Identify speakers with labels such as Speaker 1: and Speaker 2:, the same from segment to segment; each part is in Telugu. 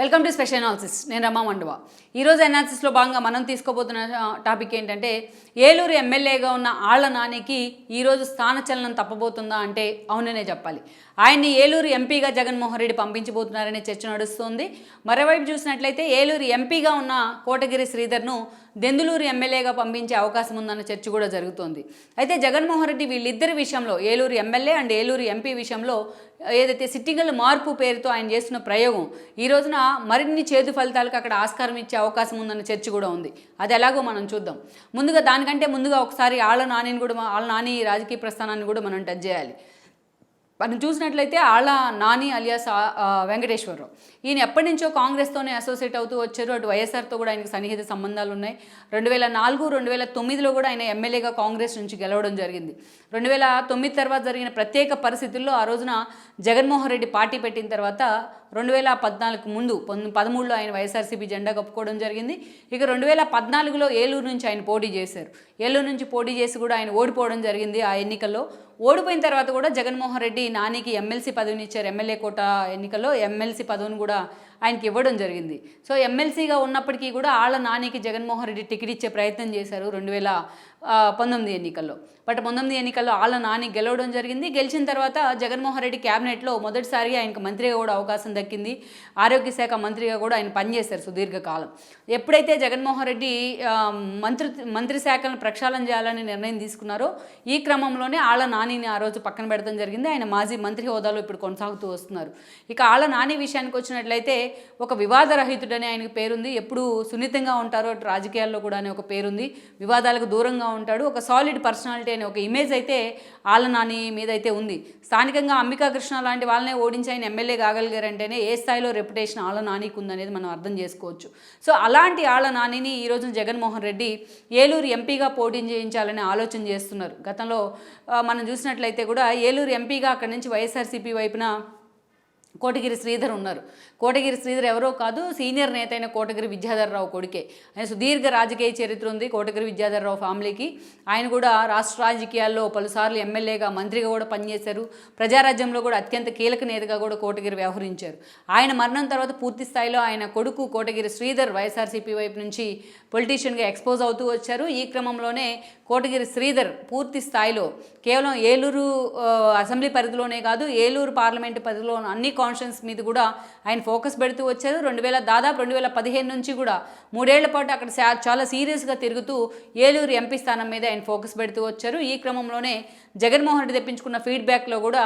Speaker 1: Welcome to special analysis. నేను రమా మండువా. ఈరోజు అనాలిసిస్లో భాగంగా మనం తీసుకోబోతున్న టాపిక్ ఏంటంటే, ఏలూరు ఎమ్మెల్యేగా ఉన్న ఆళ్ల నానికి ఈరోజు స్థానచలనం తప్పబోతుందా అంటే అవుననే చెప్పాలి. ఆయన్ని ఏలూరు ఎంపీగా జగన్మోహన్ రెడ్డి పంపించబోతున్నారనే చర్చ నడుస్తుంది. మరోవైపు చూసినట్లయితే ఏలూరు ఎంపీగా ఉన్న కోటగిరి శ్రీధర్ను దెందులూరు ఎమ్మెల్యేగా పంపించే అవకాశం ఉందన్న చర్చ కూడా జరుగుతోంది. అయితే జగన్మోహన్ రెడ్డి వీళ్ళిద్దరి విషయంలో, Eluru MLA and Eluru MP విషయంలో ఏదైతే సిట్టింగుల మార్పు పేరుతో ఆయన చేస్తున్న ప్రయోగం ఈ రోజున మరిన్ని చేదు ఫలితాలకు అక్కడ ఆస్కారం ఇచ్చే అవకాశం ఉందన్న చర్చ కూడా ఉంది. అది ఎలాగో మనం చూద్దాం. దానికంటే ముందుగా ఒకసారి ఆళ్ల నాని రాజకీయ ప్రస్థానాన్ని కూడా మనం టచ్ చేయాలి. మనం చూసినట్లయితే ఆళ్ల నాని అలియాస్ వెంకటేశ్వరరావు, ఈయన ఎప్పటి నుంచో కాంగ్రెస్తోనే అసోసియేట్ అవుతూ వచ్చారు. అటు వైఎస్ఆర్తో కూడా ఆయనకు సన్నిహిత సంబంధాలు ఉన్నాయి. 2004, 2009లో కూడా ఆయన ఎమ్మెల్యేగా కాంగ్రెస్ నుంచి గెలవడం జరిగింది. 2009 తర్వాత జరిగిన ప్రత్యేక పరిస్థితుల్లో ఆ రోజున జగన్మోహన్ రెడ్డి పార్టీ పెట్టిన తర్వాత 2014 ముందు 13లో ఆయన వైఎస్ఆర్సీపీ జెండా కప్పుకోవడం జరిగింది. ఇక 2014లో ఏలూరు నుంచి ఆయన పోటీ చేశారు. ఏలూరు నుంచి పోటీ చేసి కూడా ఆయన ఓడిపోవడం జరిగింది. ఆ ఎన్నికల్లో ఓడిపోయిన తర్వాత కూడా జగన్మోహన్ రెడ్డి నానికి ఎమ్మెల్సీ పదవిని ఇచ్చారు. ఎమ్మెల్యే కోట ఎన్నికల్లో ఎమ్మెల్సీ పదవిని కూడా ఆయనకి ఇవ్వడం జరిగింది. సో ఎమ్మెల్సీగా ఉన్నప్పటికీ కూడా ఆళ్ల నానికి జగన్మోహన్ రెడ్డి టికెట్ ఇచ్చే ప్రయత్నం చేశారు 2019 ఎన్నికల్లో. బట్ 19 ఎన్నికల్లో ఆళ్ల నాని గెలవడం జరిగింది. గెలిచిన తర్వాత జగన్మోహన్ రెడ్డి క్యాబినెట్లో మొదటిసారిగా ఆయనకు మంత్రిగా కూడా అవకాశం దక్కింది. ఆరోగ్య శాఖ మంత్రిగా కూడా ఆయన పనిచేశారు సుదీర్ఘకాలం. ఎప్పుడైతే జగన్మోహన్ రెడ్డి మంత్రి శాఖలను ప్రక్షాళన చేయాలని నిర్ణయం తీసుకున్నారో ఈ క్రమంలోనే ఆళ్ల నానిని ఆ రోజు పక్కన పెడతాం జరిగింది. ఆయన మాజీ మంత్రి హోదాలో ఇప్పుడు కొనసాగుతూ వస్తున్నారు. ఇక ఆళ్ల నాని విషయానికి వచ్చినట్లయితే ఒక వివాదరహితుడని ఆయనకు పేరుంది. ఎప్పుడు సున్నితంగా ఉంటారో అటు రాజకీయాల్లో కూడా అనే ఒక పేరుంది. వివాదాలకు దూరంగా ఉంటాడు. ఒక సాలిడ్ పర్సనాలిటీ అనే ఒక ఇమేజ్ అయితే ఆళ్ల నాని మీద అయితే ఉంది. స్థానికంగా అంబికా కృష్ణ లాంటి వాళ్ళనే ఓడించి ఆయన ఎమ్మెల్యే కాగలిగారంటేనే ఏ స్థాయిలో రెప్యుటేషన్ ఆళ్ల నానికి ఉందనేది మనం అర్థం చేసుకోవచ్చు. సో అలాంటి ఆళ్ల నానిని ఈ రోజున జగన్మోహన్ రెడ్డి ఏలూరు ఎంపీగా పోటీ చేయించాలని ఆలోచన చేస్తున్నారు. గతంలో మనం చూసినట్లయితే కూడా ఏలూరు ఎంపీగా అక్కడి నుంచి వైఎస్ఆర్సీపీ వైపున కోటగిరి శ్రీధర్ ఉన్నారు. కోటగిరి శ్రీధర్ ఎవరో కాదు, సీనియర్ నేత అయిన కోటగిరి విద్యాధరరావు కొడుకే. ఆయన సుదీర్ఘ రాజకీయ చరిత్ర ఉంది కోటగిరి విద్యాధరరావు ఫ్యామిలీకి. ఆయన కూడా రాష్ట్ర రాజకీయాల్లో పలుసార్లు ఎమ్మెల్యేగా, మంత్రిగా కూడా పనిచేశారు. ప్రజారాజ్యంలో కూడా అత్యంత కీలక నేతగా కూడా కోటగిరి వ్యవహరించారు. ఆయన మరణం తర్వాత పూర్తి స్థాయిలో ఆయన కొడుకు కోటగిరి శ్రీధర్ వైఎస్ఆర్సీపీ వైపు నుంచి పొలిటీషియన్గా ఎక్స్పోజ్ అవుతూ వచ్చారు. ఈ క్రమంలోనే కోటగిరి శ్రీధర్ పూర్తి స్థాయిలో కేవలం ఏలూరు అసెంబ్లీ పరిధిలోనే కాదు, ఏలూరు పార్లమెంటు పరిధిలో అన్ని కాన్స్టిట్యూన్స్ మీద కూడా ఆయన ఫోకస్ పెడుతూ వచ్చారు. దాదాపు 2015 నుంచి కూడా 3 ఏళ్ల పాటు అక్కడ చాలా సీరియస్గా తిరుగుతూ ఏలూరు ఎంపీ స్థానం మీద ఆయన ఫోకస్ పెడుతూ వచ్చారు. ఈ క్రమంలోనే జగన్మోహన్ రెడ్డి తెప్పించుకున్న ఫీడ్బ్యాక్లో కూడా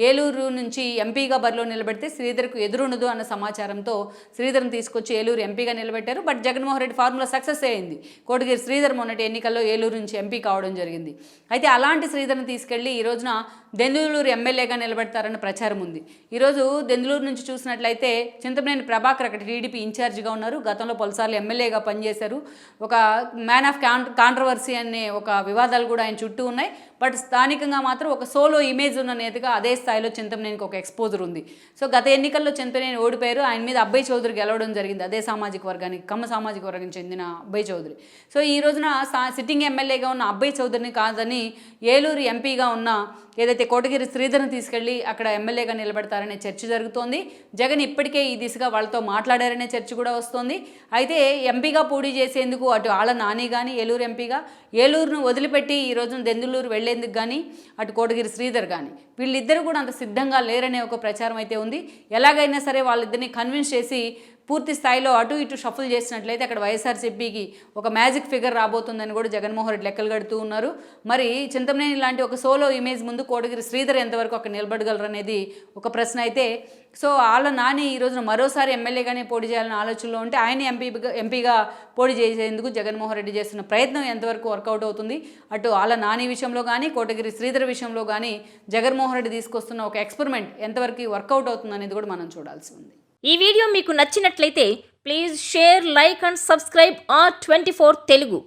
Speaker 1: ఏలూరు నుంచి ఎంపీగా బరిలో నిలబెడితే శ్రీధర్కు ఎదురుండదు అన్న సమాచారంతో శ్రీధర్ని తీసుకొచ్చి ఏలూరు ఎంపీగా నిలబెట్టారు. But Jaganmohan Reddy formula success అయింది. కోటగిరి శ్రీధర్ మొన్నటి ఎన్నికల్లో ఏలూరు నుంచి ఎంపీ కావడం జరిగింది. అయితే అలాంటి శ్రీధర్ని తీసుకెళ్లి ఈ రోజున దెందులూరు ఎమ్మెల్యేగా నిలబెడతారన్న ప్రచారం ఉంది. ఈరోజు దెందులూరు నుంచి చూసినట్లయితే చింతమనేని ప్రభాకర్ అక్కడ టీడీపీ ఇన్ఛార్జిగా ఉన్నారు. గతంలో పలుసార్లు ఎమ్మెల్యేగా పనిచేశారు. ఒక మ్యాన్ ఆఫ్ కాంట్రవర్సీ అనే ఒక వివాదాలు కూడా ఆయన చుట్టూ ఉన్నాయి. బట్ స్థానికంగా మాత్రం ఒక సోలో ఇమేజ్ ఉన్న నేతగా అదే స్థాయిలో చింతమనేనికి ఒక ఎక్స్పోజర్ ఉంది. సో గత ఎన్నికల్లో చింతమనేని ఓడిపోయారు. ఆయన మీద అబ్బాయి చౌదరి గెలవడం జరిగింది. అదే సామాజిక వర్గానికి, కమ్మ సామాజిక వర్గానికి చెందిన అబ్బాయి చౌదరి. సో ఈ రోజున సిట్టింగ్ ఎమ్మెల్యేగా ఉన్న అబ్బాయి చౌదరిని కాదని ఏలూరు ఎంపీగా ఉన్న ఏదైతే కోటగిరి శ్రీధర్ని తీసుకెళ్లి అక్కడ ఎమ్మెల్యేగా నిలబెడతారనే చర్చ జరుగుతోంది. జగన్ ఇప్పటికే ఈ దిశగా వాళ్ళతో మాట్లాడారనే చర్చ కూడా వస్తోంది. అయితే ఎంపీగా పోటీ చేసేందుకు అటు ఆళ్ల నాని కానీ ఏలూరు ఎంపీగా ఏలూరును వదిలిపెట్టి ఈ రోజున దెందులూరు వెళ్లేందుకు కానీ అటు కోటగిరి శ్రీధర్ కానీ వీళ్ళిద్దరూ కూడా అంత సిద్ధంగా లేరనే ఒక ప్రచారం అయితే ఉంది. ఎలాగైనా సరే వాళ్ళిద్దరిని కన్విన్స్ చేసి పూర్తి స్థాయిలో అటు ఇటు షఫుల్ చేసినట్లయితే అక్కడ వైఎస్ఆర్సీపీకి ఒక మ్యాజిక్ ఫిగర్ రాబోతుందని కూడా జగన్మోహన్ రెడ్డి లెక్కలు కడుతూ ఉన్నారు. మరి చింతమనేని లాంటి ఒక సోలో ఇమేజ్ ముందు కోటగిరి శ్రీధర్ ఎంతవరకు అక్కడ నిలబడగలరు అనేది ఒక ప్రశ్న అయితే. సో ఆళ్ల నాని ఈ రోజున మరోసారి ఎమ్మెల్యేగానే పోటీ చేయాలనే ఆలోచనలో ఉంటే ఆయన ఎంపీగా పోటీ చేసేందుకు జగన్మోహన్ రెడ్డి చేస్తున్న ప్రయత్నం ఎంతవరకు వర్కౌట్ అవుతుంది, అటు ఆళ్ల నాని విషయంలో కానీ కోటగిరి శ్రీధర్ విషయంలో కానీ జగన్మోహన్ రెడ్డి తీసుకొస్తున్న ఒక ఎక్స్పెరిమెంట్ ఎంతవరకు వర్కౌట్ అవుతుంది అనేది కూడా మనం చూడాల్సి ఉంది.
Speaker 2: ఈ వీడియో మీకు నచ్చినట్లయితే please share, like and subscribe R24 Telugu.